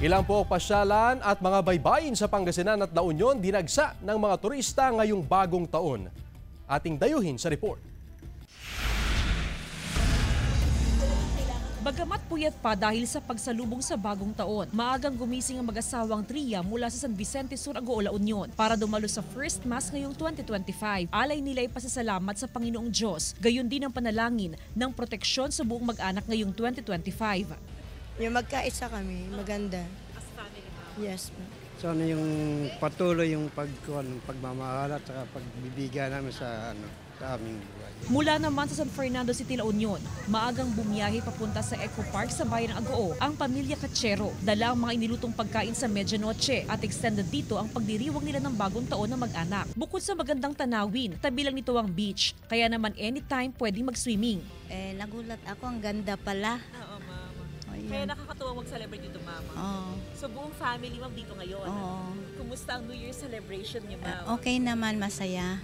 Ilang po pasyalan at mga baybayin sa Pangasinan at La Union dinagsa ng mga turista ngayong bagong taon. Ating dayuhin sa report. Bagamat puyat pa dahil sa pagsalubong sa bagong taon, maagang gumising ang mag-asawang Tria mula sa San Vicente Sur, Agoo, La Union para dumalo sa First Mass ngayong 2025. Alay nila ay pasasalamat sa Panginoong Diyos, gayon din ang panalangin ng proteksyon sa buong mag-anak ngayong 2025. Yung magkaisa kami, maganda. As family, ma'am? Yes, ma'am. Sana yung patuloy yung pagmamahal at saka pagbibigyan namin sa aming buhay. Mula naman sa San Fernando City, La Union, maagang bumiyahe papunta sa Eco Park sa bayan ng Agoo ang pamilya Cachero. Dala ang mga inilutong pagkain sa medianoche at extended dito ang pagdiriwang nila ng bagong taon ng mag-anak. Bukod sa magandang tanawin, tabi lang nito ang beach, kaya naman anytime pwedeng mag-swimming. Nagulat ako, ang ganda pala. Oo, ma'am. Ayun. Kaya nakakatuwa mag-celebrate dito, ma'am. Oo. So buong family, ma'am, dito ngayon. Oo. Kumusta ang New Year celebration niyo, ma'am? Okay naman, masaya.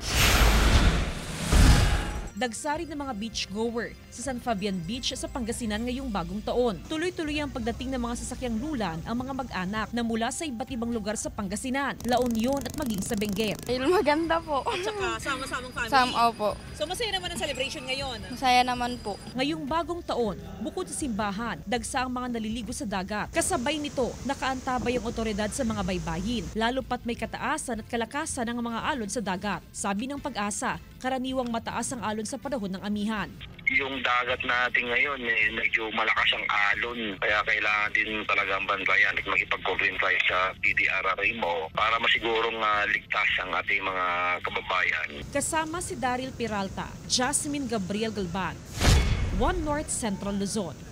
Dagsari ng mga beachgoer sa San Fabian Beach sa Pangasinan ngayong bagong taon. Tuloy-tuloy ang pagdating ng mga sasakyang lulan ang mga mag-anak na mula sa iba't ibang lugar sa Pangasinan, La Union at maging sa Benguet. Maganda po. At saka sama-samang family. Opo. So masaya naman ang celebration ngayon. Masaya naman po. Ngayong bagong taon, bukod sa simbahan, dagsa ang mga naliligo sa dagat. Kasabay nito, nakaantabay ang otoridad sa mga baybayin, lalo pat may kataasan at kalakasan ng mga alon sa dagat. Sabi ng Pag-asa, karaniwang mataas ang alon sa panahon ng amihan. Yung dagat natin ngayon, medyo malakas ang alon. Kaya kailangan din talagang bantayan at makipag-coordinate tayo sa DDRRA mo para masigurong ligtas ang ating mga kababayan. Kasama si Daryl Peralta, Jasmine Gabriel Galban, One North Central Luzon.